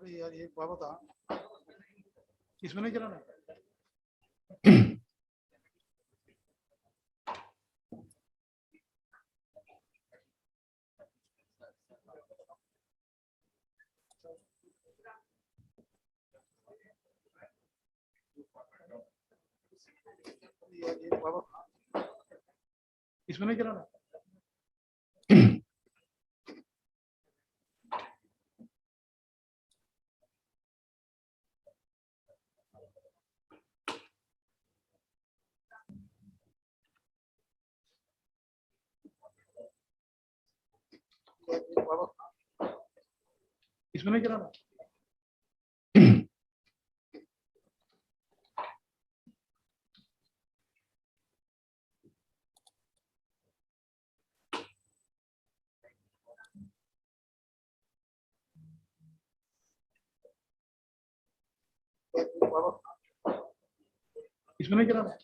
अरे यार एक बात बता, इसमें नहीं गिराना। यार एक बात बता, इसमें नहीं गिराना। इसमें नहीं गिराना। इसमें नहीं गिराना।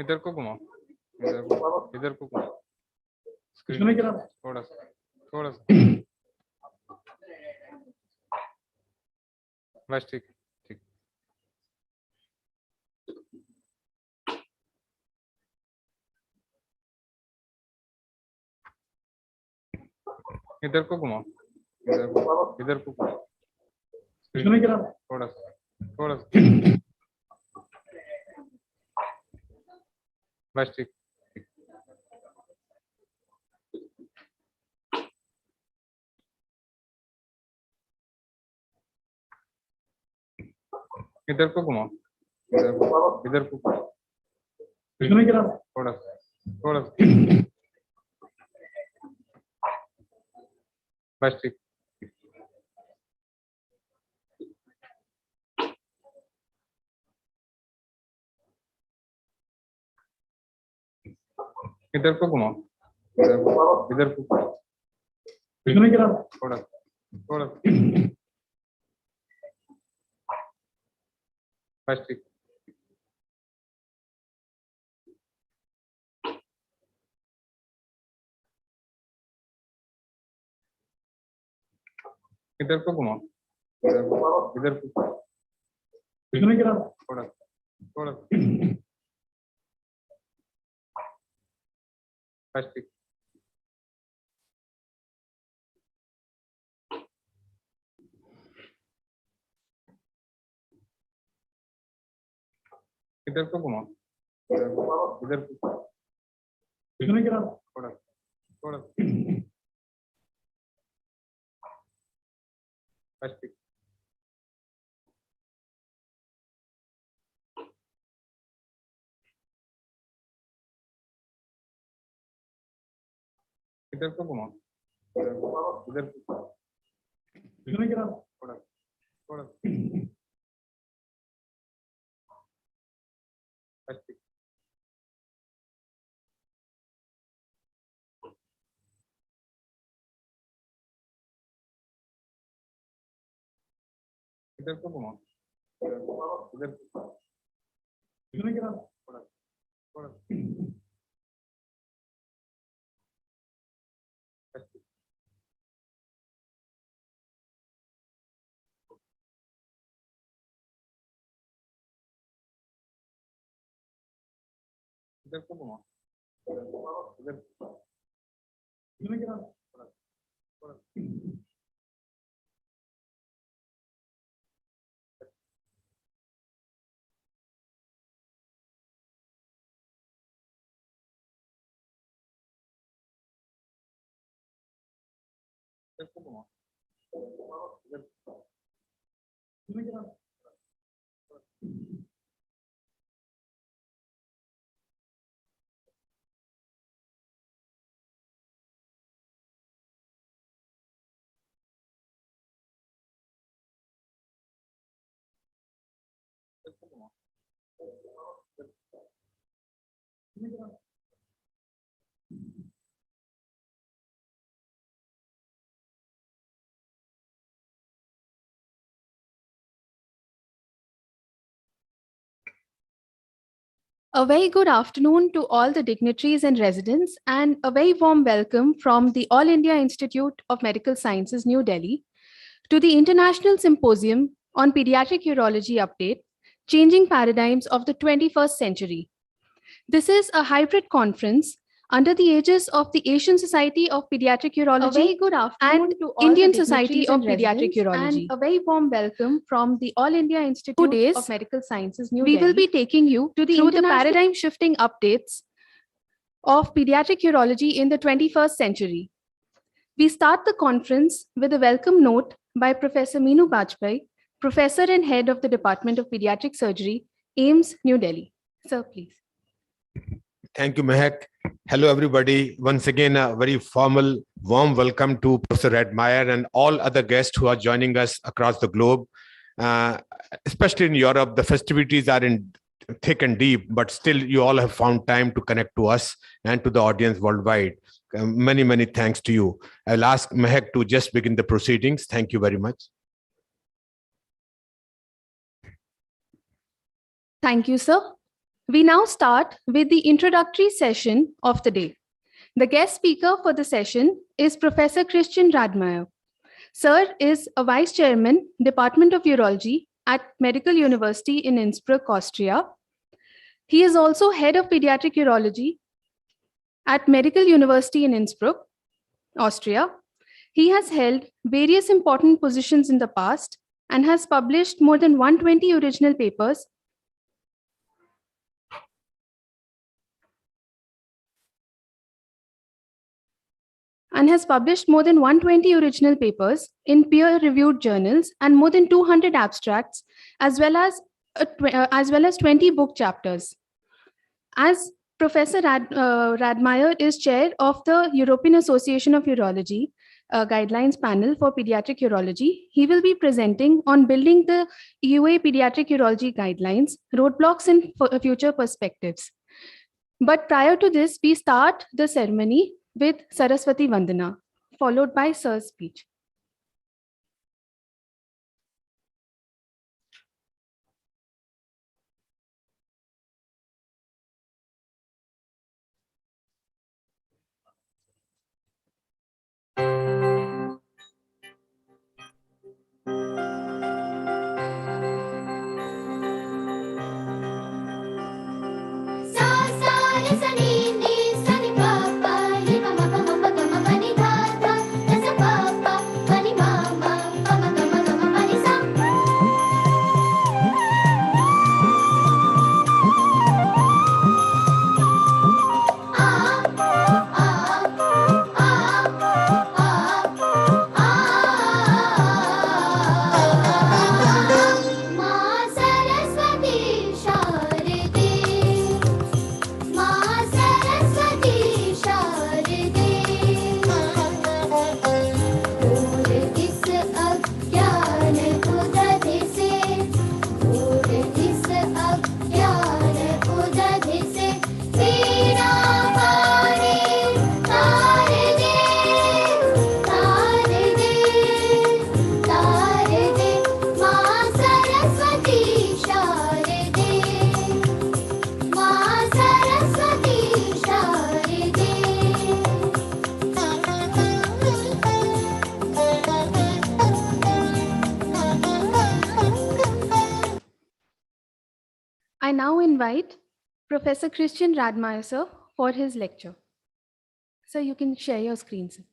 इधर को घुमाओ, इधर को घुमाओ, इसमें नहीं गिराना। थोड़ा सा बस ठीक ठीक। इधर को घुमाओ, इधर को घुमाओ, इसमें नहीं गिराना। थोड़ा सा बस ठीक। इधर को घुमाओ, इधर को घुमाओ, इसमें नहीं गिराना। थोड़ा सा बस ठीक। इधर को घुमाओ, इधर को घुमाओ, इसमें नहीं गिराना। थोड़ा सा बस ठीक। इधर को घुमाओ, इधर को घुमाओ, इसमें नहीं गिराना। थोड़ा सा बस ठीक। इधर को घुमाओ, इधर को घुमाओ, इसमें नहीं गिराना। थोड़ा सा बस ठीक। इधर को घुमाओ, इधर को घुमाओ, इसमें नहीं गिराना। थोड़ा सा बस ठीक। इधर को घुमाओ, इधर को घुमाओ, इसमें नहीं गिराना। थोड़ा सा बस ठीक। इधर को घुमाओ, इधर को घुमाओ, इसमें नहीं गिराना। थोड़ा सा इधर को घुमाओ, इधर को घुमाओ, इसमें नहीं गिराना। इधर को घुमाओ, इसमें नहीं गिराना। A very good afternoon to all the dignitaries and residents, and a very warm welcome from the All India Institute of Medical Sciences, New Delhi, to the International Symposium on Pediatric Urology Update, Changing Paradigms of the 21st Century. This is a hybrid conference under the aegis of the Asian Society of Pediatric Urology. A very good afternoon and to all Indian the Society of Pediatric Urology. and a very warm welcome from the All India Institute Today's, of Medical Sciences, New we Delhi. will be taking you to the through the international- paradigm shifting updates of pediatric urology in the 21st century. We start the conference with a welcome note by Professor Meenu Bajpai, Professor and Head of the Department of Pediatric Surgery, AIIMS, New Delhi. Sir, please. Thank you, Mehak. Hello, everybody. Once again, a very formal, warm welcome to Professor Radmayer and all other guests who are joining us across the globe. Especially in Europe, the festivities are in thick and deep, but still you all have found time to connect to us and to the audience worldwide. Many, many thanks to you. I'll ask Mehak to just begin the proceedings. Thank you very much. Thank you, sir. We now start with the introductory session of the day. The guest speaker for the session is Professor Christian Radmayer. Sir is a Vice Chairman, Department of Urology at Medical University in Innsbruck, Austria. He is also Head of Pediatric Urology at Medical University in Innsbruck, Austria. He has held various important positions in the past and has published more than 120 original papers in peer-reviewed journals and more than 200 abstracts, as well as 20 book chapters. As Professor Radmayer is chair of the European Association of Urology Guidelines Panel for Pediatric Urology, he will be presenting on building the EUA Pediatric Urology Guidelines, roadblocks and future perspectives. But prior to this, we start the ceremony with Saraswati Vandana, followed by Sir's speech. I now invite Professor Christian Radmayer, sir, for his lecture. Sir, you can share your screen, sir.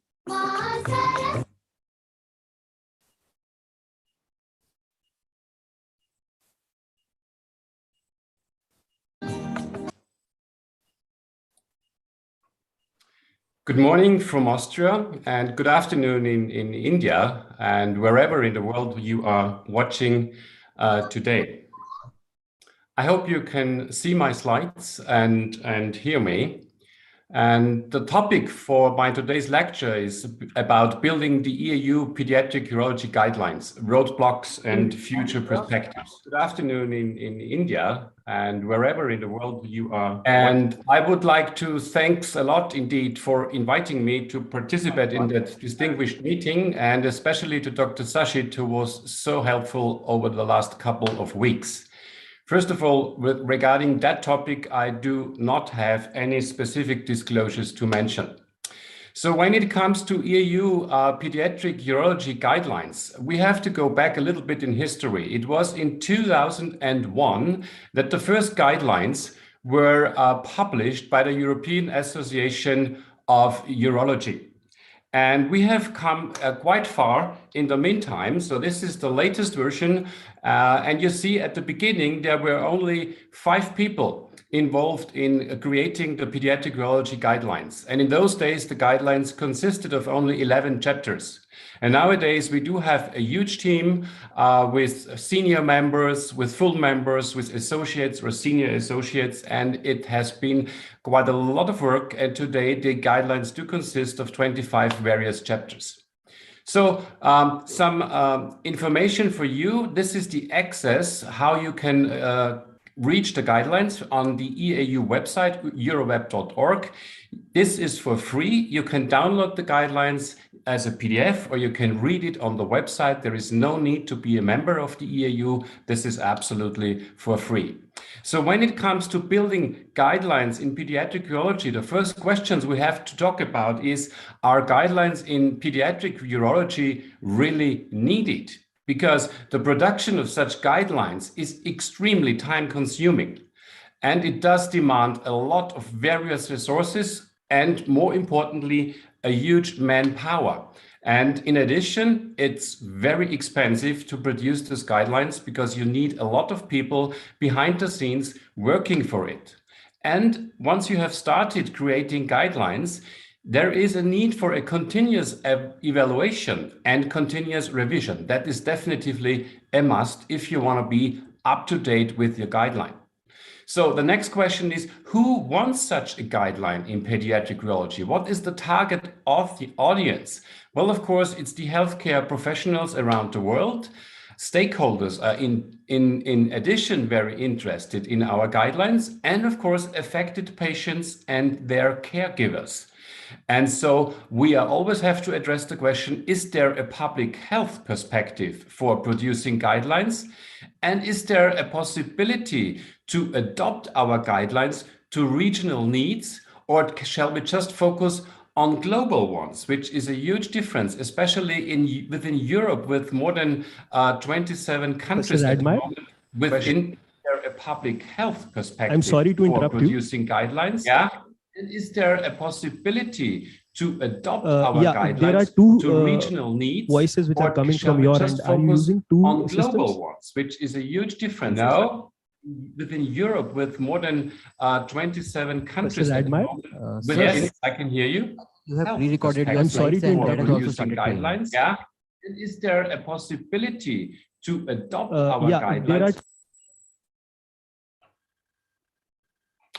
Good morning from Austria and good afternoon in India and wherever in the world you are watching today. I hope you can see my slides and hear me. And the topic for my today's lecture is about building the EU Pediatric Urology Guidelines, roadblocks and future perspectives. Good afternoon in India and wherever in the world you are. And I would like to thank a lot indeed for inviting me to participate in that distinguished meeting, and especially to Dr. Sashit, who was so helpful over the last couple of weeks. First of all, regarding that topic, I do not have any specific disclosures to mention. So when it comes to EU pediatric urology guidelines, we have to go back a little bit in history. It was in 2001 that the first guidelines were published by the European Association of Urology. And we have come quite far in the meantime. So this is the latest version. And you see at the beginning, there were only 5 people involved in creating the pediatric urology guidelines. And in those days, the guidelines consisted of only 11 chapters. And nowadays, we do have a huge team with senior members, with full members, with associates or senior associates, and it has been quite a lot of work. And today, the guidelines do consist of 25 various chapters. So some information for you. This is the access, how you can reach the guidelines on the EAU website, euroweb.org. This is for free. You can download the guidelines as a PDF, or you can read it on the website. There is no need to be a member of the EAU. This is absolutely for free. So when it comes to building guidelines in pediatric urology, the first questions we have to talk about is, are guidelines in pediatric urology really needed? Because the production of such guidelines is extremely time consuming, and it does demand a lot of various resources and, more importantly, a huge manpower. And in addition, it's very expensive to produce these guidelines because you need a lot of people behind the scenes working for it. And once you have started creating guidelines, there is a need for a continuous evaluation and continuous revision. That is definitively a must if you want to be up to date with your guideline. So the next question is, who wants such a guideline in pediatric urology? What is the target of the audience? Well, of course, it's the healthcare professionals around the world. Stakeholders are in addition very interested in our guidelines, and of course, affected patients and their caregivers. And so we always have to address the question, is there a public health perspective for producing guidelines? And is there a possibility to adopt our guidelines to regional needs, or shall we just focus on global ones, which is a huge difference, especially within Europe with more than 27 countries at the moment, within a public health perspective. I'm sorry to interrupt for producing guidelines. Yeah. And is there a possibility to adopt our guidelines there are two to regional needs? voices which are coming from your end. Are you using two on systems? global ones, which is a huge difference. No, within Europe with more than 27 countries. Yes, I can hear you. You have pre-recorded your I'm sorry slides to and that is also sent to me. Guidelines. Yeah. And is there a possibility to adopt our There guidelines? are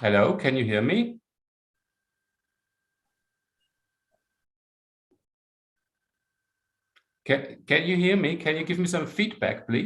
Hello, can you hear me? Can you hear me? Can you give me some feedback, please?